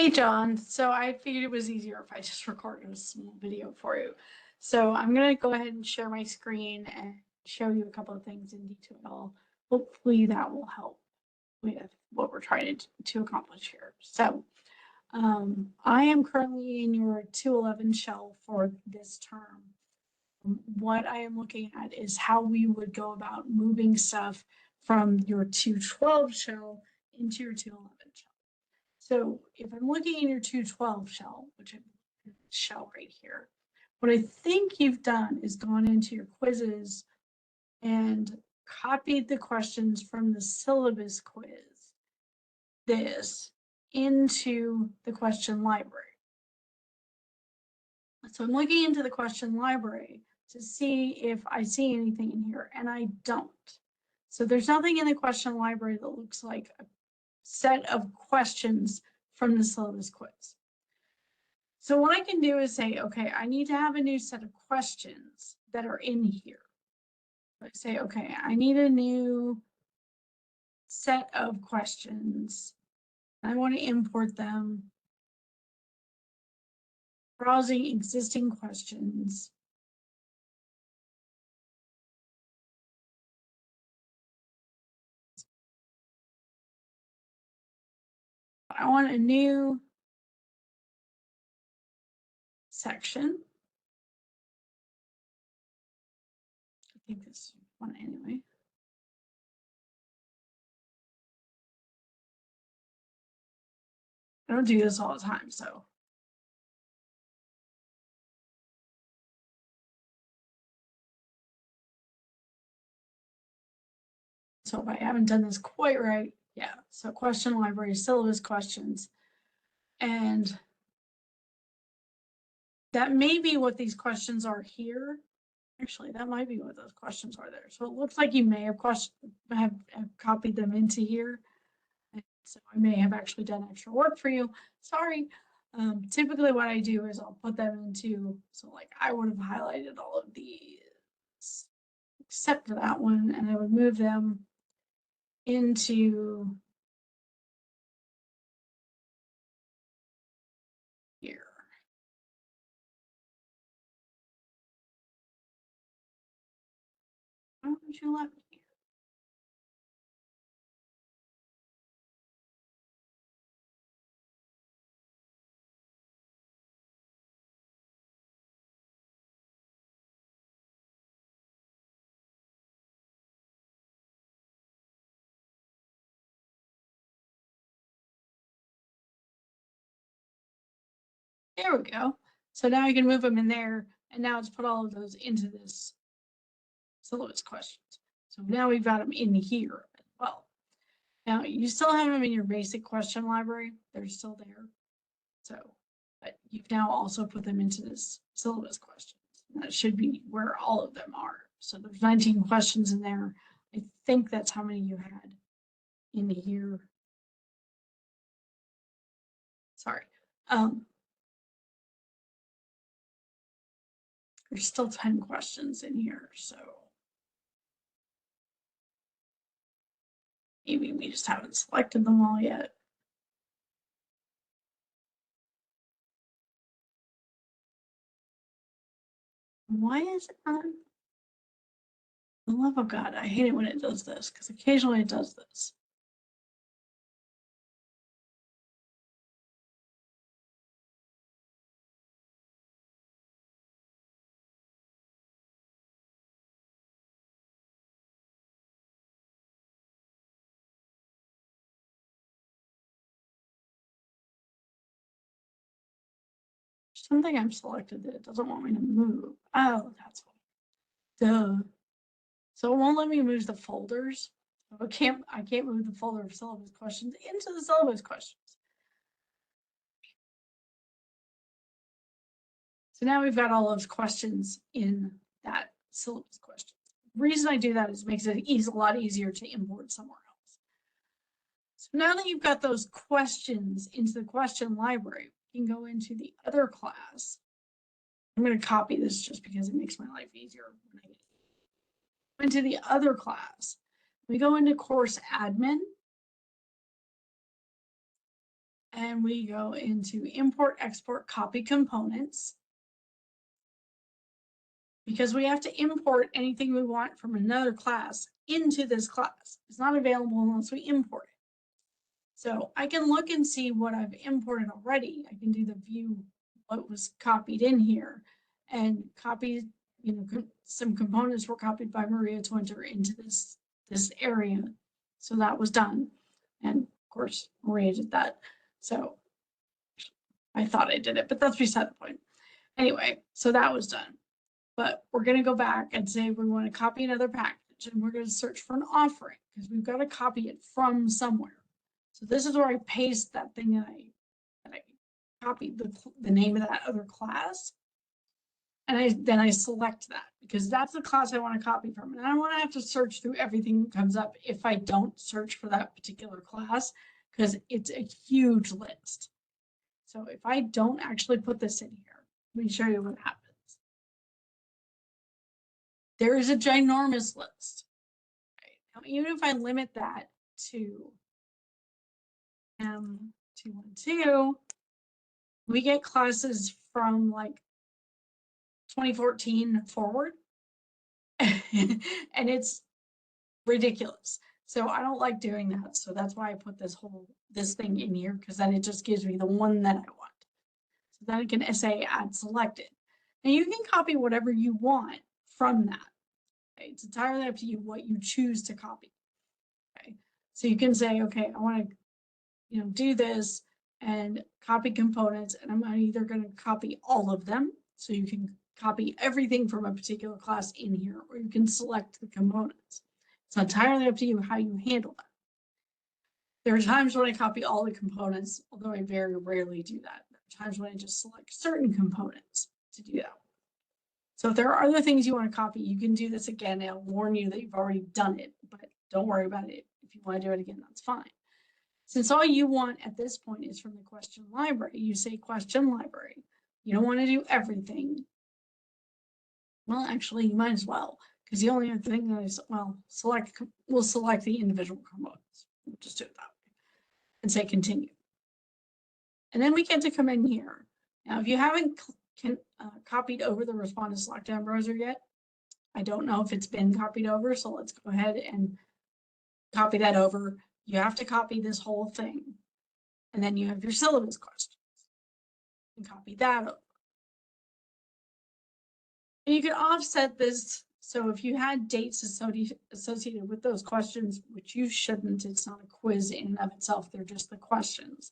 Hey, John. So I figured it was easier if I just recorded a small video for you. So I'm going to go ahead and share my screen and show you a couple of things in detail. Hopefully that will help with what we're trying to accomplish here. So I am currently in your 211 shell for this term. What I am looking at is how we would go about moving stuff from your 212 shell into your 211 shell. So if I'm looking in your 212 shell, which is shell right here, what I think you've done is gone into your quizzes and copied the questions from the syllabus quiz, this, into the question library. So I'm looking into the question library to see if I see anything in here, and I don't. So there's nothing in the question library that looks like a set of questions from the syllabus quiz. So what I can do is say, okay, I need to have a new set of questions that are in here. I say, okay, I need a new set of questions. I want to import them. Browsing existing questions. I want a new section. I think this one anyway. I don't do this all the time, so. So if I haven't done this quite right, yeah. So question library, syllabus questions. And that may be what these questions are here. Actually, that might be what those questions are there. So it looks like you may have copied them into here. And so I may have actually done extra work for you. Sorry. Typically what I do is I'll put them into, so like I would have highlighted all of these except for that one, and I would move them into here. Why don't you let me? There we go. So now I can move them in there, and now it's put all of those into this syllabus questions. So now we've got them in here as well. Now you still have them in your basic question library. They're still there. So, but you've now also put them into this syllabus questions. And that should be where all of them are. So there's 19 questions in there. I think that's how many you had in here. Sorry. There's still 10 questions in here, so maybe we just haven't selected them all yet. Why is it not? For the love of God, I hate it when it does this, because occasionally it does this. Something I've selected that it doesn't want me to move. Oh, that's why. Duh. So it won't let me move the folders. I can't move the folder of syllabus questions into the syllabus questions. So now we've got all those questions in that syllabus questions. The reason I do that is it makes it a lot easier to import somewhere else. So now that you've got those questions into the question library, we can go into the other class. I'm going to copy this just because it makes my life easier when I go into the other class. We go into course admin. and we go into import, export, copy components. Because we have to import anything we want from another class into this class. It's not available unless we import it. So I can look and see what I've imported already. I can do the view what was copied in here and copy, some components were copied by Maria to enter into this area. So that was done. And of course, Maria did that. So I thought I did it, but that's beside the point. Anyway, so that was done. But we're going to go back and say we want to copy another package, and we're going to search for an offering because we've got to copy it from somewhere. So this is where I paste that thing that I copied the name of that other class. And then I select that because that's the class I want to copy from. And I don't want to have to search through everything that comes up if I don't search for that particular class, because it's a huge list. So if I don't actually put this in here, let me show you what happens. There is a ginormous list. Right? Now, even if I limit that to M212, we get classes from like 2014 forward, and it's ridiculous. So I don't like doing that. So that's why I put this thing in here, because then it just gives me the one that I want. So then I can say add selected. And you can copy whatever you want from that. Okay? It's entirely up to you what you choose to copy. Okay, so you can say, okay, I want to, do this and copy components, and I'm either going to copy all of them, so you can copy everything from a particular class in here, or you can select the components. It's entirely up to you how you handle that. There are times when I copy all the components, although I very rarely do that. There are times when I just select certain components to do that. So if there are other things you want to copy, you can do this again. I'll warn you that you've already done it, but don't worry about it. If you want to do it again, that's fine. Since all you want at this point is from the question library, you say question library. You don't want to do everything. Well, actually, you might as well, because the only other thing that is, we'll select the individual components. We'll just do it that way and say continue. And then we get to come in here. Now, if you haven't copied over the Respondus Lockdown browser yet, I don't know if it's been copied over, so let's go ahead and copy that over. You have to copy this whole thing. And then you have your syllabus questions. And copy that over. And you can offset this. So if you had dates associated with those questions, which you shouldn't, it's not a quiz in and of itself, they're just the questions,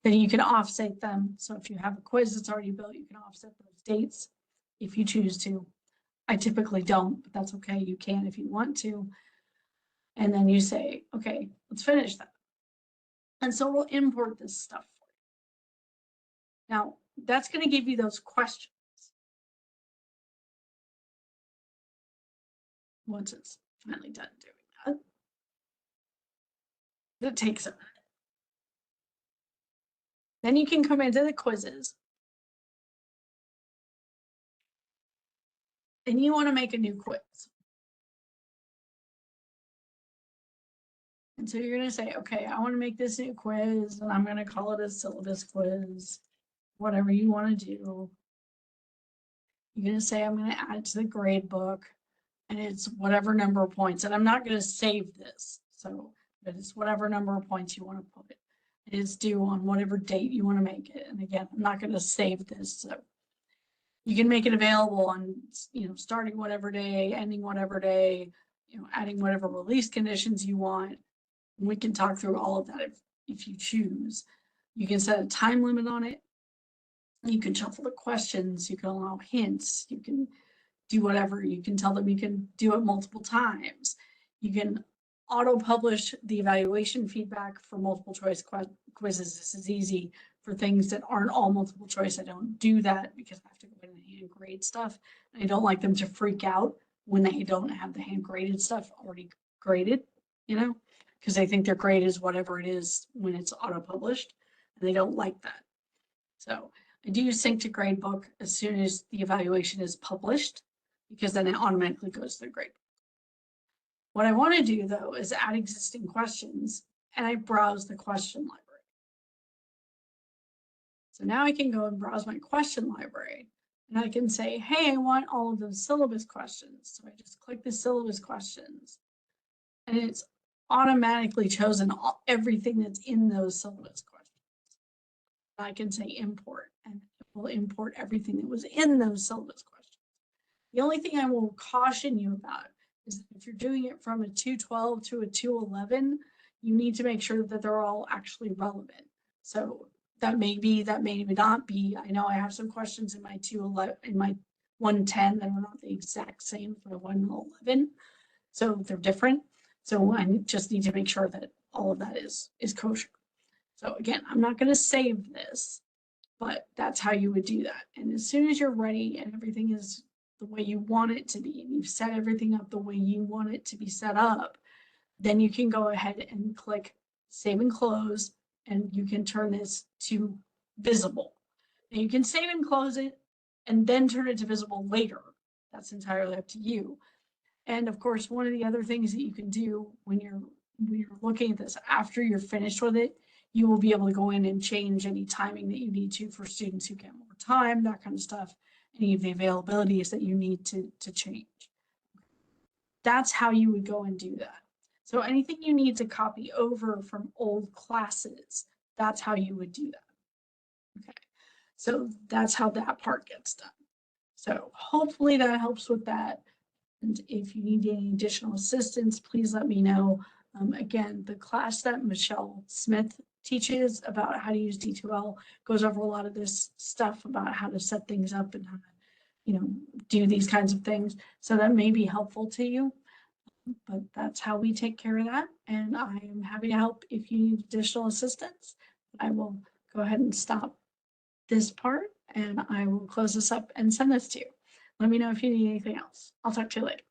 then you can offset them. So if you have a quiz that's already built, you can offset those dates if you choose to. I typically don't, but that's okay. You can if you want to. And then you say, okay, let's finish that. And so we'll import this stuff for you. Now, that's going to give you those questions. Once it's finally done doing that, it takes a minute. Then you can come into the quizzes. And you want to make a new quiz. And so you're going to say, okay, I want to make this new quiz, and I'm going to call it a syllabus quiz, whatever you want to do. You're going to say, I'm going to add it to the grade book, and it's whatever number of points. And I'm not going to save this. So it's whatever number of points you want to put it. It is due on whatever date you want to make it. And again, I'm not going to save this. So you can make it available on, starting whatever day, ending whatever day, adding whatever release conditions you want. We can talk through all of that if you choose. You can set a time limit on it. You can shuffle the questions. You can allow hints. You can do whatever. You can tell them you can do it multiple times. You can auto-publish the evaluation feedback for multiple choice quizzes. This is easy. For things that aren't all multiple choice, I don't do that because I have to go in and hand grade stuff. And I don't like them to freak out when they don't have the hand graded stuff already graded, because they think their grade is whatever it is when it's auto-published, and they don't like that. So I do sync to gradebook as soon as the evaluation is published, because then it automatically goes to the gradebook. What I want to do, though, is add existing questions, and I browse the question library. So now I can go and browse my question library and I can say, hey, I want all of those syllabus questions. So I just click the syllabus questions and it's automatically chosen everything that's in those syllabus questions. I can say import and it will import everything that was in those syllabus questions. The only thing I will caution you about is that if you're doing it from a 212 to a 211, you need to make sure that they're all actually relevant. So that may be, that may not be. I know I have some questions in my 211, in my 110 that are not the exact same for the 111. So they're different. So I just need to make sure that all of that is kosher. So again, I'm not going to save this, but that's how you would do that. And as soon as you're ready and everything is the way you want it to be, and you've set everything up the way you want it to be set up, then you can go ahead and click save and close, and you can turn this to visible. And you can save and close it and then turn it to visible later. That's entirely up to you. And of course, one of the other things that you can do when you're looking at this after you're finished with it, you will be able to go in and change any timing that you need to for students who get more time, that kind of stuff, any of the availabilities that you need to change. That's how you would go and do that. So anything you need to copy over from old classes, that's how you would do that. Okay, so that's how that part gets done. So hopefully that helps with that. And if you need any additional assistance, please let me know. Again, the class that Michelle Smith teaches about how to use D2L goes over a lot of this stuff about how to set things up and how to, do these kinds of things. So that may be helpful to you, but that's how we take care of that. And I am happy to help if you need additional assistance. I will go ahead and stop this part and I will close this up and send this to you. Let me know if you need anything else. I'll talk to you later.